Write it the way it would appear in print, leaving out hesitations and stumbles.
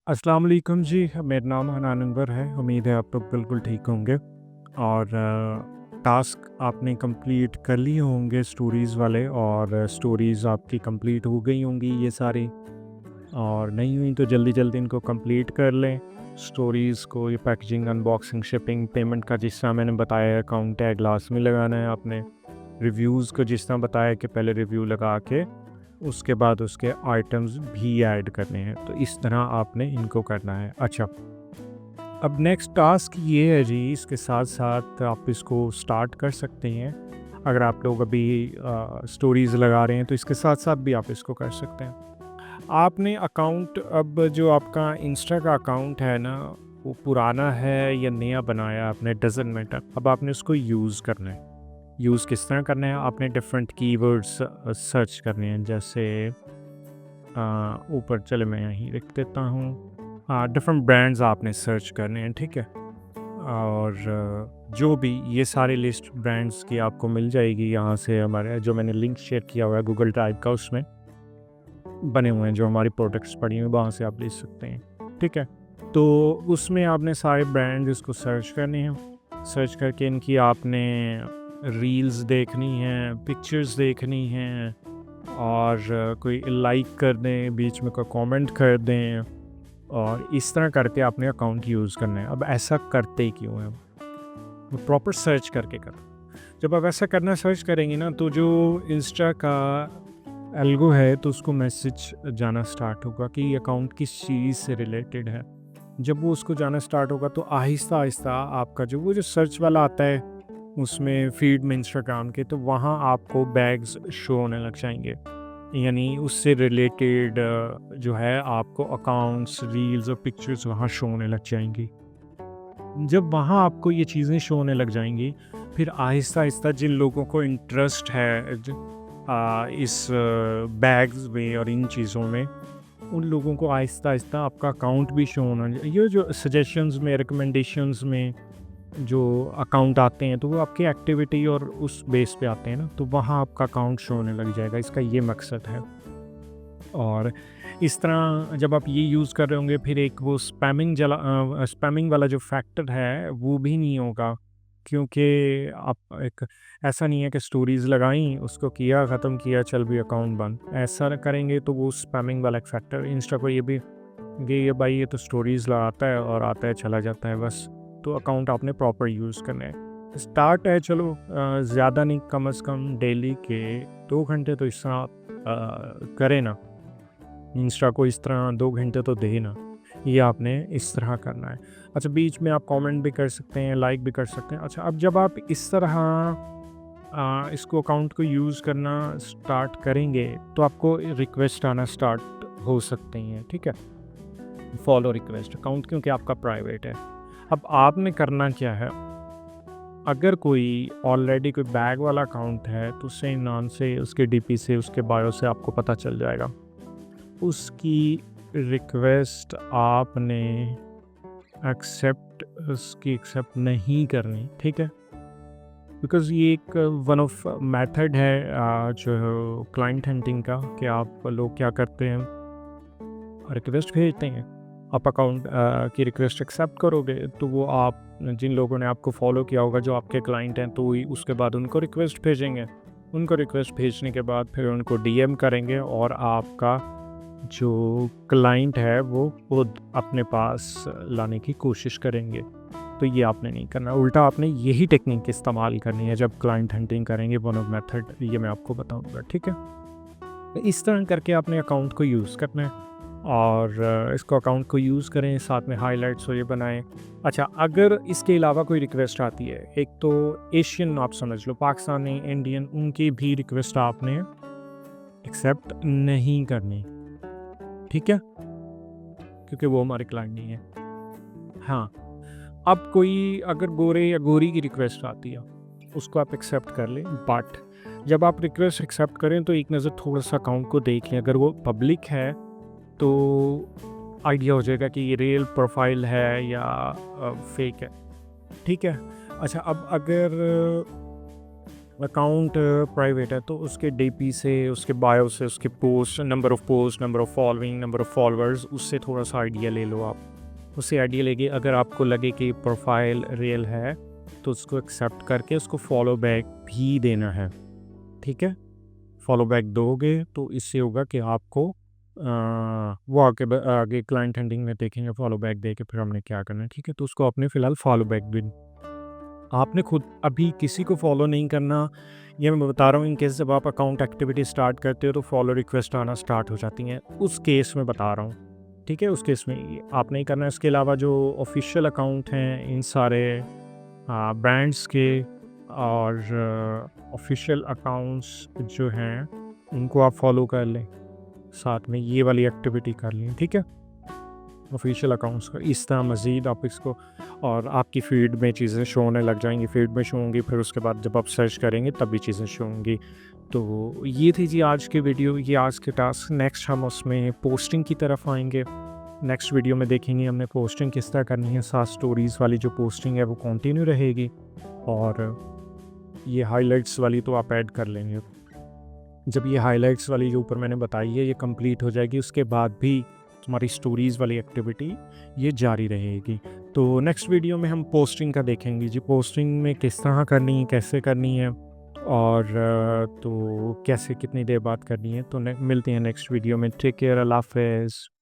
अस्सलाम वालेकुम जी, मेरा नाम हनान अनवर है। उम्मीद है आप लोग बिल्कुल ठीक होंगे और टास्क आपने कंप्लीट कर लिए होंगे स्टोरीज़ वाले और स्टोरीज़ आपकी कंप्लीट हो गई होंगी ये सारी और नहीं हुई तो जल्दी-जल्दी इनको कंप्लीट कर लें। स्टोरीज़ को ये पैकेजिंग, अनबॉक्सिंग, शिपिंग, पेमेंट का जिस तरह मैंने बताया अकाउंट टैग लास्ट में लगाना है आपने। रिव्यूज़ को जिस तरह बताया कि पहले रिव्यू लगा के उसके बाद उसके आइटम्स भी ऐड करने हैं, तो इस तरह आपने इनको करना है। अच्छा, अब नेक्स्ट टास्क ये है जी, इसके साथ-साथ आप इसको स्टार्ट कर सकते हैं। अगर आप लोग अभी स्टोरीज़ लगा रहे हैं, तो इसके साथ-साथ भी आप इसको कर सकते हैं। आपने अकाउंट अब जो आपका इंस्टा का अकाउंट है ना, वो पुराना है या नया बनाया आपने डज़न्ट मैटर। अब आपने उसको यूज़ करना है। यूज़ किस तरह करना है, आपने डिफरेंट कीवर्ड्स सर्च करने हैं। जैसे ऊपर चले मैं यहीं लिख देता हूँ। डिफरेंट ब्रांड्स आपने सर्च करने हैं, ठीक है। और जो भी ये सारी लिस्ट ब्रांड्स की आपको मिल जाएगी यहाँ से। हमारे जो मैंने लिंक शेयर किया हुआ है गूगल ड्राइव का, उसमें बने हुए हैं जो हमारी प्रोडक्ट्स पड़ी हुई, वहाँ से आप ले सकते हैं, ठीक है। तो उसमें आपने सारे ब्रांड इसको सर्च करने हैं। सर्च करके इनकी आपने रील्स देखनी है, पिक्चर्स देखनी हैं और कोई लाइक कर दें, बीच में कोई कमेंट कर दें और इस तरह करके आपने अकाउंट यूज़ करना है। अब ऐसा करते क्यों हैं? वो प्रॉपर सर्च करके करो। जब आप ऐसा करना सर्च करेंगे ना, तो जो इंस्टा का एल्गो है तो उसको मैसेज जाना स्टार्ट होगा कि ये अकाउंट किस चीज़ से रिलेटेड है। जब वो उसको जाना स्टार्ट होगा तो आहिस्ता-आहिस्ता आपका जो सर्च वाला आता है उसमें फीड में इंस्टाग्राम के, तो वहाँ आपको बैग्स शो होने लग जाएँगे। यानी उससे रिलेटेड जो है आपको अकाउंट्स, रील्स और पिक्चर्स वहाँ शो होने लग जाएँगी। जब वहाँ आपको ये चीज़ें शो होने लग जाएँगी, फिर आहिस्ता-आहिस्ता जिन लोगों को इंटरेस्ट है इस बैग्स में और इन चीज़ों में, उन लोगों को आहिस्ता-आहिस्ता आपका अकाउंट भी शो होना, ये जो सजेशंस में, रिकमेंडेशंस में जो अकाउंट आते हैं, तो वो आपकी एक्टिविटी और उस बेस पे आते हैं ना, तो वहाँ आपका अकाउंट शो होने लग जाएगा। इसका ये मकसद है। और इस तरह जब आप ये यूज़ कर रहे होंगे, फिर एक वो स्पैमिंग वाला जो फैक्टर है वो भी नहीं होगा, क्योंकि आप एक ऐसा नहीं है कि स्टोरीज़ लगाई, उसको किया, ख़त्म किया, चल भी अकाउंट बंद। ऐसा करेंगे तो वो स्पैमिंग वाला एक फैक्टर इंस्टा को ये भाई ये तो स्टोरीज़ लगाता है और आता है चला जाता है बस। तो अकाउंट आपने प्रॉपर यूज़ करना है। स्टार्ट है, चलो ज़्यादा नहीं, कम से कम डेली के 2 घंटे तो इस तरह करें ना। इंस्टा को इस तरह 2 घंटे तो दे ना, ये आपने इस तरह करना है। अच्छा, बीच में आप कमेंट भी कर सकते हैं, लाइक भी कर सकते हैं। अच्छा, अब जब आप इस तरह इसको अकाउंट को यूज़ करना स्टार्ट करेंगे, तो आपको रिक्वेस्ट आना स्टार्ट हो सकते हैं, ठीक है? फॉलो रिक्वेस्ट अकाउंट, क्योंकि आपका प्राइवेट है। अब आपने करना क्या है, अगर कोई ऑलरेडी कोई बैग वाला अकाउंट है, तो उससे नाम से, उसके डीपी से, उसके बायो से आपको पता चल जाएगा। उसकी रिक्वेस्ट आपने उसकी एक्सेप्ट नहीं करनी, ठीक है? बिकॉज़ ये एक वन ऑफ मेथड है जो क्लाइंट हंटिंग का, कि आप लोग क्या करते हैं, रिक्वेस्ट भेजते हैं। आप अकाउंट की रिक्वेस्ट एक्सेप्ट करोगे, तो वो आप जिन लोगों ने आपको फॉलो किया होगा, जो आपके क्लाइंट हैं, तो उसके बाद उनको रिक्वेस्ट भेजेंगे। उनको रिक्वेस्ट भेजने के बाद फिर उनको डीएम करेंगे और आपका जो क्लाइंट है वो खुद अपने पास लाने की कोशिश करेंगे। तो ये आपने नहीं करना, उल्टा आपने यही टेक्निक इस्तेमाल करनी है जब क्लाइंट हंटिंग करेंगे। वन ऑफ मेथड ये मैं आपको बताऊंगा, ठीक है? तो इस तरह करके आपने अकाउंट को यूज़ करना है और इसको अकाउंट को यूज़ करें, साथ में हाइलाइट्स और ये बनाएं। अच्छा, अगर इसके अलावा कोई रिक्वेस्ट आती है, एक तो एशियन आप समझ लो, पाकिस्तानी, इंडियन, उनकी भी रिक्वेस्ट आपने एक्सेप्ट नहीं करनी, ठीक है? क्योंकि वो हमारे क्लाइंट नहीं है। हाँ, अब कोई अगर गोरे या गोरी की रिक्वेस्ट आती है, उसको आप एक्सेप्ट कर लें, बट जब आप रिक्वेस्ट एक्सेप्ट करें तो एक नज़र थोड़ा-सा अकाउंट को देख लें। अगर वो पब्लिक है तो आइडिया हो जाएगा कि ये रियल प्रोफाइल है या फेक है, ठीक है? अच्छा, अब अगर अकाउंट प्राइवेट है तो उसके डीपी से, उसके बायो से, उसके post, number of following, number of followers, उससे थोड़ा-सा आइडिया ले लो आप। उससे आइडिया लेके अगर आपको लगे कि प्रोफ़ाइल रियल है, तो उसको एक्सेप्ट करके उसको फ़ॉलो बैक भी देना है, ठीक है? फ़ॉलो बैक दोगे तो इससे होगा कि आपको वो आगे क्लाइंट हंटिंग में देखेंगे फ़ॉलो बैक दे के फिर हमने क्या करना है, ठीक है? तो उसको आपने फ़िलहाल फ़ॉलो बैक भी आपने खुद अभी किसी को फॉलो नहीं करना। ये मैं बता रहा हूँ इन केस जब आप अकाउंट एक्टिविटी स्टार्ट करते हो तो फॉलो रिक्वेस्ट आना स्टार्ट हो जाती हैं, उस केस में बता रहा हूँ, ठीक है? उस केस में ये आप नहीं करना। इसके अलावा जो ऑफिशियल अकाउंट हैं इन सारे ब्रांड्स के और ऑफिशियल अकाउंट्स जो हैं उनको आप फॉलो कर लें, साथ में ये वाली एक्टिविटी कर लें, ठीक है? ऑफिशियल अकाउंट्स का इस तरह मज़ीद आप इसको, और आपकी फ़ीड में चीज़ें शो होने लग जाएँगी, फ़ीड में शो होंगी, फिर उसके बाद जब आप सर्च करेंगे तब भी चीज़ें शो होंगी। तो ये थी जी आज की वीडियो, ये आज के टास्क। नेक्स्ट हम उसमें पोस्टिंग की तरफ आएँगे। नेक्स्ट वीडियो में देखेंगे हमने पोस्टिंग किस तरह करनी है। साथ स्टोरीज़ वाली जो पोस्टिंग है वो कंटिन्यू रहेगी और ये हाइलाइट्स वाली तो आप ऐड कर लेंगे। जब ये हाइलाइट्स वाली जो ऊपर मैंने बताई है ये कंप्लीट हो जाएगी, उसके बाद भी तुम्हारी स्टोरीज़ वाली एक्टिविटी ये जारी रहेगी। तो नेक्स्ट वीडियो में हम पोस्टिंग का देखेंगे जी, पोस्टिंग में किस तरह करनी है, कैसे करनी है और तो कैसे कितनी देर बाद करनी है। तो मिलते हैं नेक्स्ट वीडियो में। टेक केयर, अल्लाह हाफ़िज़।